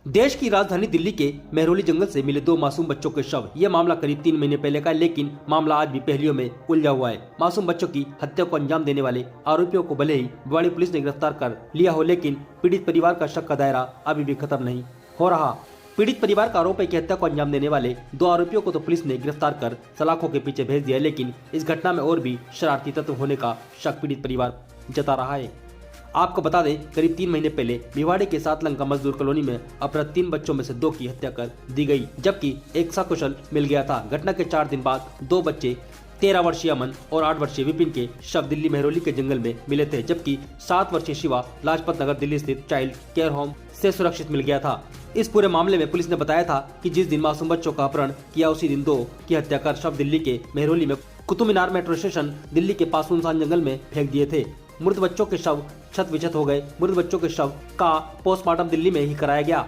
देश की राजधानी दिल्ली के मेहरौली जंगल से मिले 2 मासूम बच्चों के शव। ये मामला करीब 3 महीने पहले का है, लेकिन मामला आज भी पहेलियों में उलझा हुआ है। मासूम बच्चों की हत्या को अंजाम देने वाले आरोपियों को भले ही भिवाड़ी पुलिस ने गिरफ्तार कर लिया हो, लेकिन पीड़ित परिवार का शक का दायरा अभी भी खत्म नहीं हो रहा। पीड़ित परिवार का आरोप है कि हत्या को अंजाम देने वाले 2 आरोपियों को तो पुलिस ने गिरफ्तार कर सलाखों के पीछे भेज दिया, लेकिन इस घटना में और भी शरारती तत्व होने का शक पीड़ित परिवार जता रहा है। आपको बता दें, करीब 3 महीने पहले भिवाड़ी के सातलंका मजदूर कॉलोनी में अपराध 3 बच्चों में से 2 की हत्या कर दी गई, जबकि एक सकुशल मिल गया था। घटना के 4 दिन बाद 2 बच्चे 13 वर्षीय अमन और 8 वर्षीय विपिन के शव दिल्ली मेहरौली के जंगल में मिले थे, जबकि 7 वर्षीय शिवा लाजपत नगर दिल्ली स्थित चाइल्ड केयर होम से सुरक्षित मिल गया था। इस पूरे मामले में पुलिस ने बताया था कि जिस दिन मासूम बच्चों का अपहरण किया, उसी दिन 2 की हत्या कर शव दिल्ली के मेहरौली में कुतुब मीनार मेट्रो स्टेशन दिल्ली के पास सुनसान जंगल में फेंक दिए थे। मृत बच्चों के शव छत विछत हो गए। मृत बच्चों के शव का पोस्टमार्टम दिल्ली में ही कराया गया।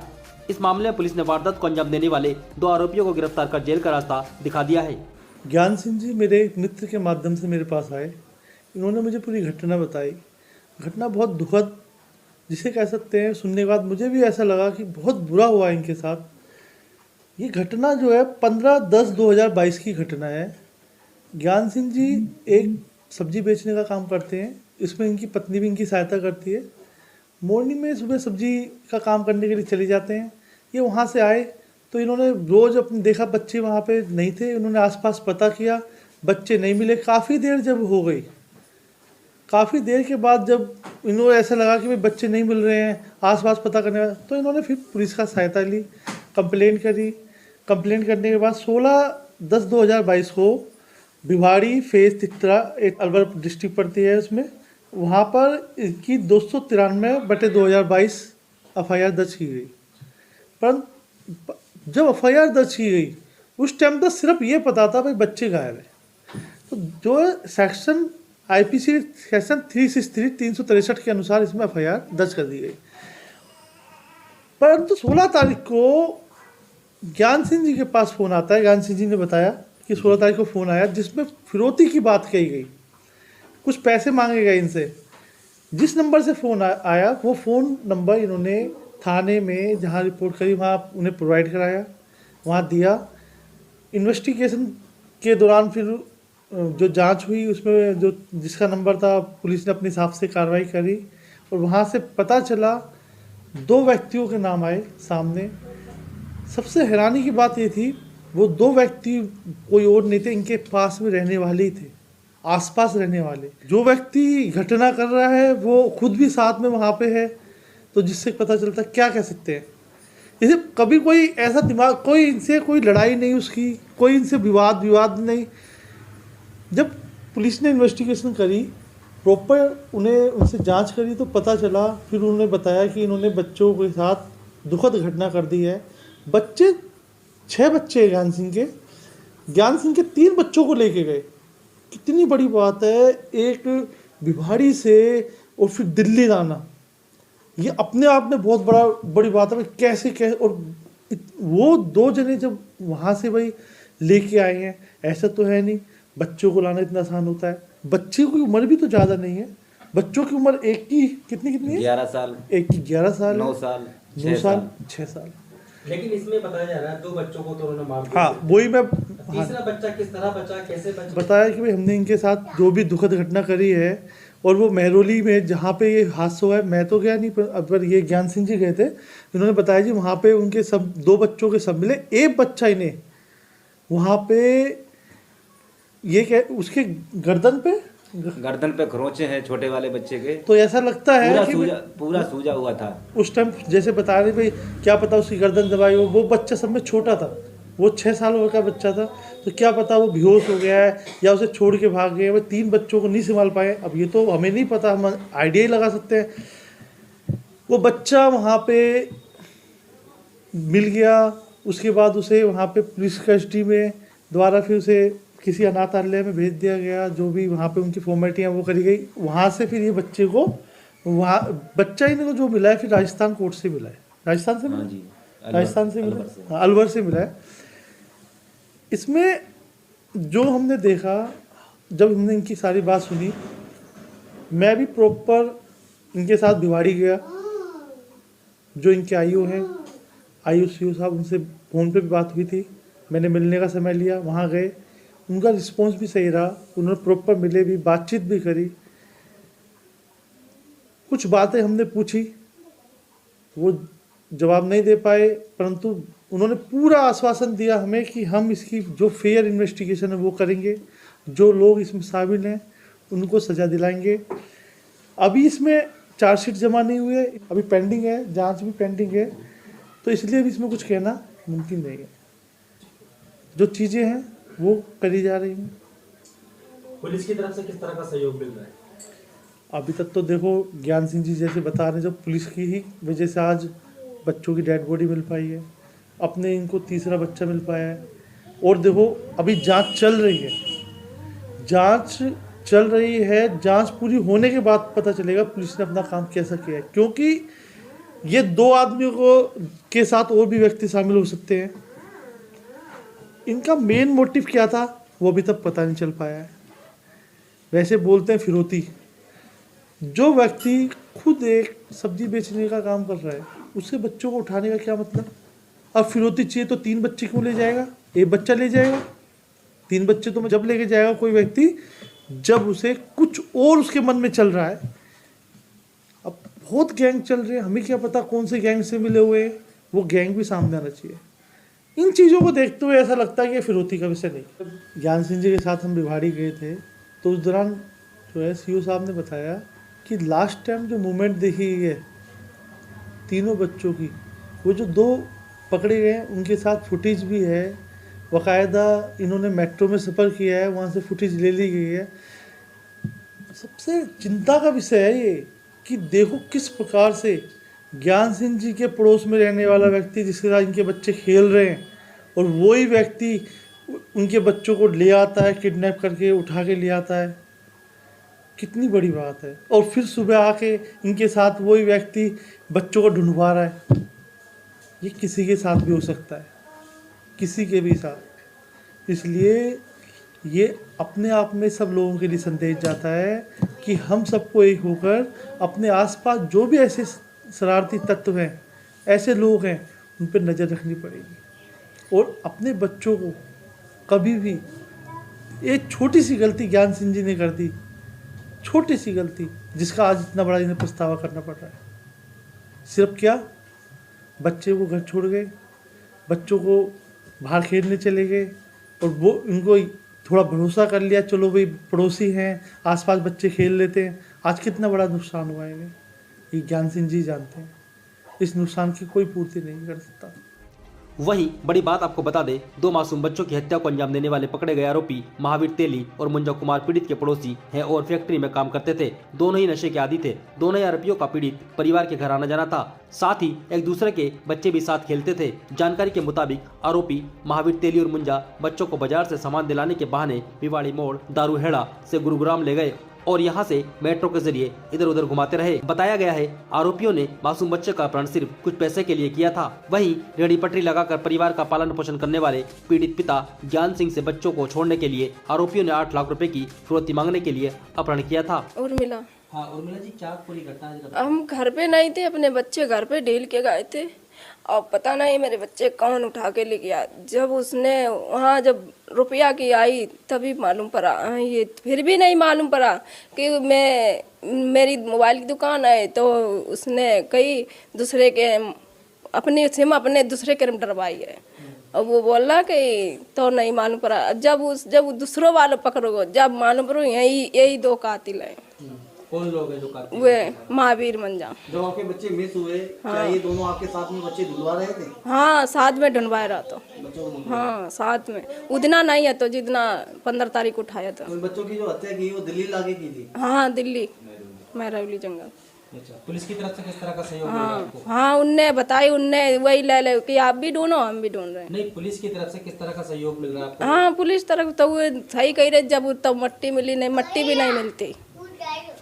इस मामले में पुलिस ने वारदात को अंजाम देने वाले 2 आरोपियों को गिरफ्तार कर जेल का रास्ता दिखा दिया है। ज्ञान सिंह जी मेरे एक मित्र के माध्यम से मेरे पास आए। इन्होंने मुझे पूरी घटना बताई। घटना बहुत दुखद, जिसे कह सकते हैं, सुनने के बाद मुझे भी ऐसा लगा कि बहुत बुरा हुआ इनके साथ। ये घटना जो है 15/10/2022 की घटना है। ज्ञान सिंह जी एक सब्जी बेचने का काम करते हैं। इसमें इनकी पत्नी भी इनकी सहायता करती है। मॉर्निंग में सुबह सब्जी का काम करने के लिए चले जाते हैं। ये वहाँ से आए तो इन्होंने रोज़ अपने देखा बच्चे वहाँ पे नहीं थे। इन्होंने आसपास पता किया, बच्चे नहीं मिले। काफ़ी देर जब हो गई, काफ़ी देर के बाद जब इन्होंने ऐसा लगा कि भाई बच्चे नहीं मिल रहे हैं, आसपास पता करने का, तो इन्होंने फिर पुलिस का सहायता ली, कंप्लेंट करी। कंप्लेंट करने के बाद 16/10/2022 को भिवाड़ी फेज तित्रा, एक अलवर डिस्ट्रिक्ट पड़ती है उसमें, वहाँ पर इसकी 293/2022 FIR दर्ज की गई। पर जब FIR दर्ज की गई उस टाइम तो सिर्फ ये पता था भाई बच्चे गायब है। तो जो सेक्शन IPC सेक्शन 363 के अनुसार इसमें FIR दर्ज कर दी गई। परंतु 16 तारीख को ज्ञान सिंह जी के पास फ़ोन आता है। ज्ञान सिंह जी ने बताया कि 16 तारीख को फ़ोन आया, जिसमें फिरौती की बात कही गई, कुछ पैसे मांगे गए इनसे। जिस नंबर से फ़ोन आया वो फ़ोन नंबर इन्होंने थाने में जहाँ रिपोर्ट करी वहाँ उन्हें प्रोवाइड कराया, वहाँ दिया। इन्वेस्टिगेशन के दौरान फिर जो जांच हुई उसमें जो जिसका नंबर था, पुलिस ने अपने हिसाब से कार्रवाई करी और वहाँ से पता चला 2 व्यक्तियों के नाम आए सामने। सबसे हैरानी की बात ये थी, वो 2 व्यक्ति कोई और नहीं थे, इनके पास में रहने वाले ही थे, आसपास रहने वाले। जो व्यक्ति घटना कर रहा है वो खुद भी साथ में वहाँ पे है, तो जिससे पता चलता क्या कह सकते हैं। जैसे कभी कोई ऐसा दिमाग, कोई इनसे कोई लड़ाई नहीं उसकी, कोई इनसे विवाद नहीं। जब पुलिस ने इन्वेस्टिगेशन करी, प्रॉपर उनसे जांच करी, तो पता चला, फिर उन्होंने बताया कि इन्होंने बच्चों के साथ दुखद घटना कर दी है। 6 बच्चे ज्ञान सिंह के 3 बच्चों को लेके गए। कितनी बड़ी बात है, एक भिवाड़ी से और फिर दिल्ली लाना, ये अपने आप में बहुत बड़ी बात है। कैसे और वो 2 जने जब वहाँ से भाई लेके आए हैं, ऐसा तो है नहीं बच्चों को लाना इतना आसान होता है। बच्चे की उम्र भी तो ज़्यादा नहीं है। बच्चों की उम्र एक की कितनी है, 11 साल, एक की 11 साल, 9 साल, 6 साल। लेकिन इसमें बताया जा रहा है 2 बच्चों को तो उन्होंने मार दिया। हाँ, वही मैं, तीसरा बच्चा किस तरह बचा, कैसे बचा, बताया कि भाई हमने इनके साथ जो भी दुखद घटना करी है, और वो मेहरौली में जहाँ पे ये हादसा हुआ है, मैं तो गया नहीं, पर ये ज्ञान सिंह जी गए थे। इन्होंने बताया जी वहाँ पे उनके सब 2 बच्चों के सब मिले। एक बच्चा इन्हें वहाँ पे ये क्या, उसके गर्दन पे खरोंचे हैं छोटे वाले बच्चे के। तो ऐसा लगता है कि पूरा सूजा हुआ था उस टाइम। जैसे बता रहे भाई, क्या पता उसकी गर्दन दबाई हो। वो बच्चा सब में छोटा था, वो 6 साल का बच्चा था, तो क्या पता वो बेहोश हो गया है या उसे छोड़ के भाग गए। वो 3 बच्चों को नहीं संभाल पाए। अब ये तो हमें नहीं पता, हम आइडिया ही लगा सकते हैं। वो बच्चा वहाँ पे मिल गया। उसके बाद उसे वहाँ पे पुलिस कस्टडी में द्वारा फिर उसे किसी अनाथालय में भेज दिया गया। जो भी वहाँ पे उनकी फॉर्मेलिटियाँ वो करी गई। वहाँ से फिर ये बच्चे को वहाँ बच्चा इनको जो मिला है फिर राजस्थान कोर्ट से मिला है। राजस्थान से मिला, राजस्थान से मिला, अलवर से मिला है। इसमें जो हमने देखा, जब हमने इनकी सारी बात सुनी, मैं भी प्रॉपर इनके साथ भिवाड़ी गया। जो इनके आईओ हैं IUCO साहब, उनसे फ़ोन पे भी बात हुई थी, मैंने मिलने का समय लिया, वहाँ गए, उनका रिस्पॉन्स भी सही रहा, उन्होंने प्रॉपर मिले भी, बातचीत भी करी, कुछ बातें हमने पूछी, वो जवाब नहीं दे पाए, परंतु उन्होंने पूरा आश्वासन दिया हमें कि हम इसकी जो फेयर इन्वेस्टिगेशन है वो करेंगे, जो लोग इसमें शामिल हैं उनको सज़ा दिलाएंगे। अभी इसमें चार्जशीट जमा नहीं हुए, अभी पेंडिंग है, जांच भी पेंडिंग है, तो इसलिए अभी इसमें कुछ कहना मुमकिन नहीं है। जो चीज़ें हैं वो करी जा रही हैं। पुलिस की तरफ से किस तरह का सहयोग मिल रहा है? अभी तक तो देखो, ज्ञान सिंह जी जैसे बता रहे हैं, जो पुलिस की ही वजह से आज बच्चों की डेड बॉडी मिल पाई है, अपने इनको तीसरा बच्चा मिल पाया है। और देखो, अभी जांच चल रही है, जांच पूरी होने के बाद पता चलेगा पुलिस ने अपना काम कैसा किया है, क्योंकि ये 2 आदमियों को के साथ और भी व्यक्ति शामिल हो सकते हैं। इनका मेन मोटिव क्या था वो अभी तक पता नहीं चल पाया है। वैसे बोलते हैं फिरौती, जो व्यक्ति खुद एक सब्जी बेचने का काम कर रहा है, उससे बच्चों को उठाने का क्या मतलब? अब फिरौती चाहिए तो 3 बच्चे क्यों ले जाएगा? एक बच्चा ले जाएगा? 3 बच्चे तो जब लेके जाएगा कोई व्यक्ति, जब उसे कुछ और उसके मन में चल रहा है। अब बहुत गैंग चल रहे हैं, हमें क्या पता कौन से गैंग से मिले हुए हैं, वो गैंग भी सामने आना चाहिए। इन चीज़ों को देखते हुए ऐसा लगता है कि ये फिरौती का विषय नहीं। ज्ञान सिंह जी के साथ हम भिवाड़ी गए थे, तो उस दौरान जो है CO साहब ने बताया कि लास्ट टाइम जो मूवमेंट देखी गई है तीनों बच्चों की, वो जो 2 पकड़े गए हैं उनके साथ फुटेज भी है, बाकायदा इन्होंने मेट्रो में सफ़र किया है, वहाँ से फुटेज ले ली गई है। सबसे चिंता का विषय है ये कि देखो किस प्रकार से ज्ञान सिंह जी के पड़ोस में रहने वाला व्यक्ति, जिसके साथ इनके बच्चे खेल रहे हैं, और वही व्यक्ति उनके बच्चों को ले आता है, किडनैप करके उठा के ले आता है। कितनी बड़ी बात है। और फिर सुबह आके इनके साथ वही व्यक्ति बच्चों को ढूंढवा रहा है। ये किसी के साथ भी हो सकता है, किसी के भी साथ। इसलिए ये अपने आप में सब लोगों के लिए संदेश जाता है कि हम सबको एक होकर अपने आसपास जो भी ऐसे शरारती तत्व हैं, ऐसे लोग हैं, उन पर नज़र रखनी पड़ेगी। और अपने बच्चों को कभी भी, एक छोटी सी गलती ज्ञान सिंह जी ने कर दी, छोटी सी गलती, जिसका आज इतना बड़ा इन्हें पछतावा करना पड़ रहा है। सिर्फ क्या, बच्चे को घर छोड़ गए, बच्चों को बाहर खेलने चले गए, और वो इनको थोड़ा भरोसा कर लिया, चलो भाई पड़ोसी हैं, आसपास बच्चे खेल लेते हैं। आज कितना बड़ा नुकसान हुआ है इन्हें, ये ज्ञान सिंह जी जानते हैं। इस नुकसान की कोई पूर्ति नहीं कर सकता। वहीं बड़ी बात आपको बता दें, 2 मासूम बच्चों की हत्या को अंजाम देने वाले पकड़े गए आरोपी महावीर तेली और मुंजा कुमार पीड़ित के पड़ोसी हैं और फैक्ट्री में काम करते थे। दोनों ही नशे के आदी थे। दोनों ही आरोपियों का पीड़ित परिवार के घर आना जाना था, साथ ही एक दूसरे के बच्चे भी साथ खेलते थे। जानकारी के मुताबिक आरोपी महावीर तेली और मुंजा बच्चों को बाजार से सामान दिलाने के बहाने भिवाड़ी मोड़ दारूहेड़ा से गुरुग्राम ले गए और यहां से मेट्रो के जरिए इधर उधर घुमाते रहे। बताया गया है आरोपियों ने मासूम बच्चे का अपहरण सिर्फ कुछ पैसे के लिए किया था। वहीं रेहड़ी पटरी लगाकर परिवार का पालन पोषण करने वाले पीड़ित पिता ज्ञान सिंह से बच्चों को छोड़ने के लिए आरोपियों ने 8 लाख रुपए की फिरौती मांगने के लिए अपहरण किया था। उर्मिला, हाँ उर्मिला जी, क्या पूरी घटना? हम घर पे नहीं थे, अपने बच्चे घर पे ढील के गए थे, और पता नहीं मेरे बच्चे कौन उठा के ले गया। जब उसने वहाँ जब रुपया की आई तभी मालूम पड़ा, ये फिर भी नहीं मालूम पड़ा कि मेरी मोबाइल की दुकान है, तो उसने कई दूसरे के अपनी सिम अपने दूसरे के डरवाई है, और वो बोला कि तो नहीं मालूम पड़ा। जब दूसरों वाले पकड़ो, जब मालूम पड़ो यही 2 कातिल हैं। कौन लोग हैं जो कातिल? वे महावीर मंजा। जब आपके बच्चे मिस हुए, क्या ये दोनों आपके साथ में बच्चे ढूंढवा रहे थे? हाँ, साथ में ढूंढवाया रहा तो। बच्चों को? हाँ, साथ में। उतना नहीं है तो जितना 15 तारीख को उठाया था। तो इन बच्चों की जो हत्या की वो दिल्ली लाके की थी? हाँ, दिल्ली महरौली जंगल। अच्छा, पुलिस की तरफ से किस तरह का सहयोग मिल रहा है आपको? हाँ, उनने बताई, उनने वही ले कि आप भी ढूंढो, हम भी ढूंढ रहे हैं। नहीं, पुलिस की तरफ से किस तरह का सहयोग मिल रहा है आपको? हाँ, पुलिस तरफ तो वो सही कह रहे, जब तो मट्टी मिली नहीं, मट्टी भी नहीं मिलती।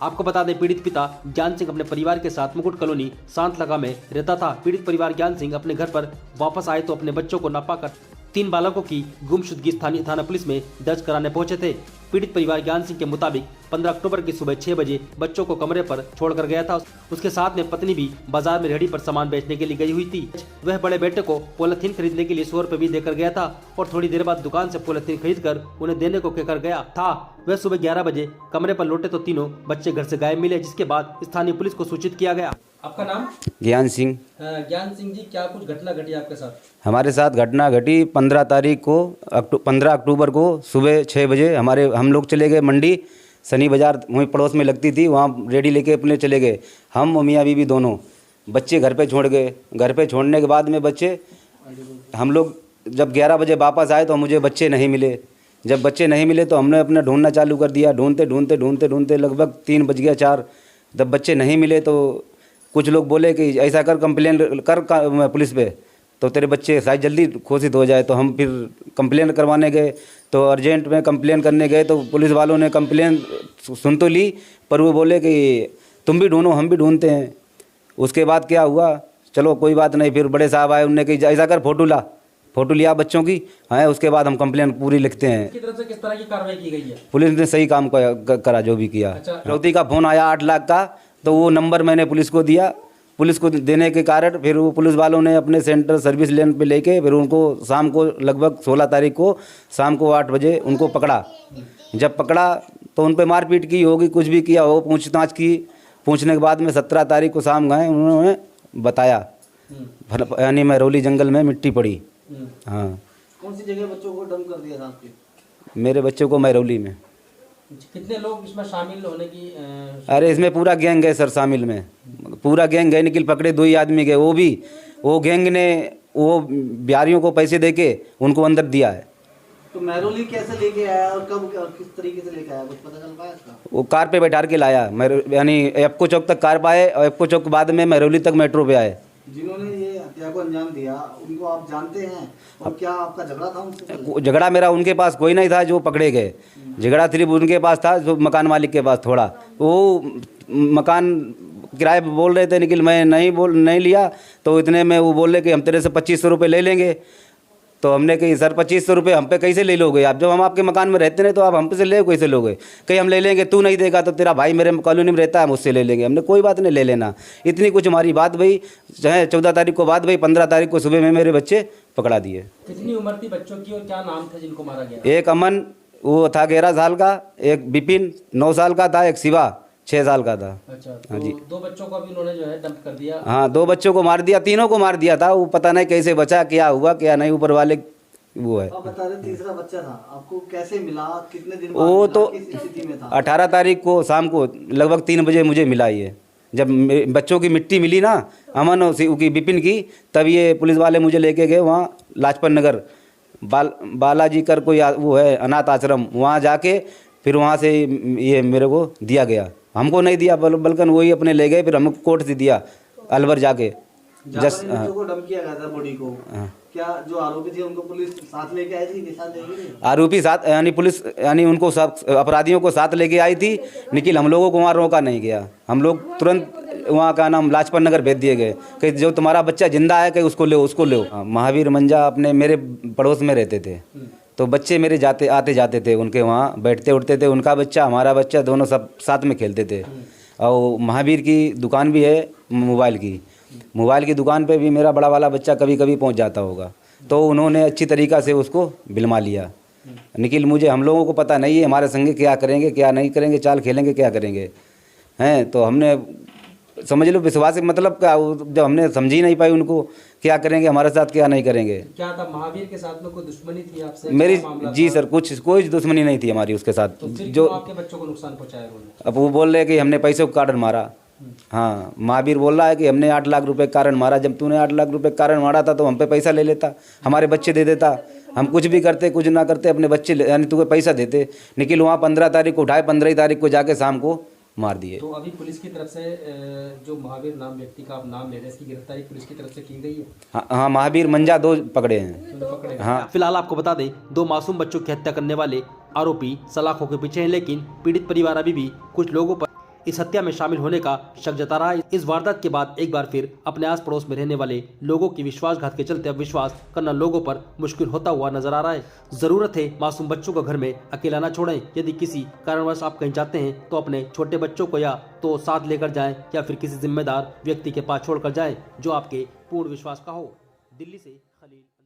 आपको बता दें, पीड़ित पिता ज्ञान सिंह अपने परिवार के साथ मुकुट कॉलोनी सांत लगा में रहता था। पीड़ित परिवार ज्ञान सिंह अपने घर पर वापस आए तो अपने बच्चों को न पाकर 3 बालकों की गुमशुदगी स्थानीय थाना पुलिस में दर्ज कराने पहुंचे थे। पीड़ित परिवार ज्ञान सिंह के मुताबिक 15 अक्टूबर की सुबह 6 बजे बच्चों को कमरे पर छोड़कर गया था। उसके साथ में पत्नी भी बाजार में रेहड़ी पर सामान बेचने के लिए गई हुई थी। वह बड़े बेटे को पॉलिथीन खरीदने के लिए 100 रुपए भी देकर गया था और थोड़ी देर बाद दुकान से पॉलिथीन खरीद कर उन्हें देने को कहकर गया था। वह सुबह 11 बजे कमरे पर लौटे तो तीनों बच्चे घर से गायब मिले, जिसके बाद स्थानीय पुलिस को सूचित किया गया। आपका नाम? ज्ञान सिंह। ज्ञान सिंह जी, क्या कुछ घटना घटी आपके साथ? हमारे साथ घटना घटी 15 अक्टूबर को सुबह 6 बजे। हम लोग चले गए मंडी, सनी बाज़ार वहीं पड़ोस में लगती थी, वहाँ रेडी लेके अपने चले गए। हम और मियाँ बीवी दोनों, बच्चे घर पे छोड़ गए। घर पे छोड़ने के बाद में हम लोग जब 11 बजे वापस आए तो मुझे बच्चे नहीं मिले। जब बच्चे नहीं मिले तो हमने अपना ढूंढना चालू कर दिया। ढूंढते लगभग 3 बज गया 4। जब बच्चे नहीं मिले तो कुछ लोग बोले कि ऐसा कर, कंप्लेन कर पुलिस पे, तो तेरे बच्चे शायद जल्दी घोषित हो जाए। तो हम फिर कंप्लेन करवाने गए, तो अर्जेंट में कंप्लेन करने गए तो पुलिस वालों ने कंप्लेन सुन तो ली, पर वो बोले कि तुम भी ढूंढो, हम भी ढूंढते हैं। उसके बाद क्या हुआ, चलो कोई बात नहीं, फिर बड़े साहब आए, उनने कही ऐसा कर फ़ोटो लिया बच्चों की, हाँ, उसके बाद हम कंप्लेन पूरी लिखते हैं। की तरफ से किस तरह की कार्रवाई की गई है? पुलिस ने सही काम करा जो भी किया। फिरौती का फ़ोन आया 8 लाख का, तो वो नंबर मैंने पुलिस को दिया। पुलिस को देने के कारण फिर वो पुलिस वालों ने अपने सेंटर सर्विस लेन पे लेके फिर उनको शाम को लगभग 16 तारीख को शाम को 8 बजे उनको पकड़ा। जब पकड़ा तो उन पे मारपीट की होगी, कुछ भी किया हो, पूछताछ की। पूछने के बाद में 17 तारीख को शाम गए, उन्होंने बताया यानी महरौली जंगल में मिट्टी पड़ी। हाँ। कौन सी जगह बच्चों को डंप कर दिया था आपके? मेरे बच्चों को महरौली में। कितने लोग इसमें शामिल होने की? अरे इसमें पूरा गैंग है सर शामिल में, पूरा गैंग है। निकल पकड़े 2 ही आदमी गए, वो गैंग ने वो बिहारियों को पैसे देके उनको अंदर दिया है। तो महरौली कैसे लेके आया और कब और किस तरीके से लेके आया, कुछ पता चल पाया इसका? वो कार पे बैठा के लाया, यानी एप्को चौक तक कार पे आए और एप्को चौक के बाद में महरौली तक मेट्रो पे आए। जिन्होंने ये हत्या को अंजाम दिया उनको आप जानते हैं, और क्या आपका झगड़ा था उनसे? झगड़ा मेरा उनके पास कोई नहीं था जो पकड़े गए। झगड़ा सिर्फ उनके पास था, जो मकान मालिक के पास थोड़ा। वो मकान किराए पे बोल रहे थे, निखिल मैं नहीं लिया, तो इतने में वो बोल रहे कि हम तेरे से 2500 रुपये ले लेंगे। तो हमने कही सर 2500 रुपये हम पे कैसे ले लोगे आप, जब हम आपके मकान में रहते नहीं तो आप हम पे से ले कैसे लोगे? कहीं हम ले लेंगे, तू नहीं देगा तो तेरा भाई मेरे कॉलोनी में रहता है, मुझसे ले लेंगे। हमने कोई बात नहीं, ले लेना। इतनी कुछ हमारी बात भाई, चाहे 14 तारीख को बात भाई, 15 तारीख को सुबह में मेरे बच्चे पकड़ा दिए। कितनी उम्र थी बच्चों की और क्या नाम था जिनको मारा गया? एक अमन वो था 11 साल का, एक विपिन 9 साल का था, एक शिवा 6 साल का था। अच्छा, हाँ जी। 2 बच्चों को अभी उन्होंने जो है डंप कर दिया। हाँ, 2 बच्चों को मार दिया, तीनों को मार दिया था। वो पता नहीं कैसे बचा, क्या हुआ क्या नहीं, ऊपर वाले वो है। आप बता रहे तीसरा बच्चा था, आपको कैसे मिला, कितने दिन वो बाद तो मिला, किस स्थिति में था? 18 तारीख को शाम को लगभग 3 बजे मुझे मिला ये। जब बच्चों की मिट्टी मिली ना, अमन और की विपिन की, तब ये पुलिस वाले मुझे लेके गए वहाँ लाजपत नगर बालाजी कर कोई वो है अनाथ आश्रम, वहाँ जाके फिर वहाँ से ये मेरे को दिया गया। हमको नहीं दिया बल्कि वही अपने ले गए, फिर हमको कोर्ट से दिया अलवर जाके। बच्चों को डंप किया गया था बॉडी को। क्या जो आरोपी थे उनको पुलिस साथ लेके आई थी, के साथ लेके गई? आरोपी साथ यानी पुलिस यानी उनको अपराधियों को साथ लेके आई थी। निखिल हम लोगों को वहाँ रोका नहीं गया, हम लोग तुरंत वहाँ का नाम लाजपत नगर भेज दिए गए कि जो तुम्हारा बच्चा जिंदा है कि उसको लो। महावीर मंजा अपने मेरे पड़ोस में रहते थे, तो बच्चे मेरे आते जाते थे उनके वहाँ, बैठते उठते थे। उनका बच्चा हमारा बच्चा दोनों सब साथ में खेलते थे। और महावीर की दुकान भी है मोबाइल की दुकान पे भी मेरा बड़ा वाला बच्चा कभी कभी पहुंच जाता होगा। तो उन्होंने अच्छी तरीक़ा से उसको बिलमा लिया। निखिल हम लोगों को पता नहीं है हमारे संगे क्या करेंगे क्या नहीं करेंगे, चाल खेलेंगे क्या करेंगे, हैं। तो हमने समझ लो विश्वास मतलब क्या, जब हमने समझ ही नहीं पाई उनको क्या करेंगे हमारे साथ क्या नहीं करेंगे। क्या था महावीर के साथ में कोई दुश्मनी थी आपसे? मेरी जी था? सर कोई दुश्मनी नहीं थी हमारी उसके साथ। तो जो आपके बच्चों को नुकसान पहुंचाया उन्होंने? अब वो बोल रहे कि हमने पैसे के कारण मारा। हाँ, महावीर बोल रहा है कि हमने 8 लाख रुपए के कारण मारा। जब तूने 8 लाख रुपए के कारण मारा था तो हम पे पैसा ले लेता, हमारे बच्चे दे देता, हम कुछ भी करते कुछ ना करते, अपने बच्चे यानी तुम्हें पैसा देते। निखिल वहाँ 15 तारीख को उठाए, 15 तारीख को जाके शाम को मार दिए। तो अभी पुलिस की तरफ से जो महावीर नाम व्यक्ति का आप नाम ले रहे हैं, इसकी गिरफ्तारी पुलिस की तरफ से की गई है? हाँ, महावीर मंजा 2 पकड़े हैं। हाँ, फिलहाल आपको बता दें 2 मासूम बच्चों की हत्या करने वाले आरोपी सलाखों के पीछे हैं, लेकिन पीड़ित परिवार अभी भी कुछ लोगों पर इस हत्या में शामिल होने का शक जता रहा है। इस वारदात के बाद एक बार फिर अपने आस पड़ोस में रहने वाले लोगों की विश्वासघात के चलते अब विश्वास करना लोगों पर मुश्किल होता हुआ नजर आ रहा है। जरूरत है मासूम बच्चों को घर में अकेला न छोड़ें। यदि किसी कारणवश आप कहीं जाते हैं तो अपने छोटे बच्चों को या तो साथ लेकर जाएं या फिर किसी जिम्मेदार व्यक्ति के पास छोड़कर जाएं जो आपके पूर्ण विश्वास का हो। दिल्ली से खलील।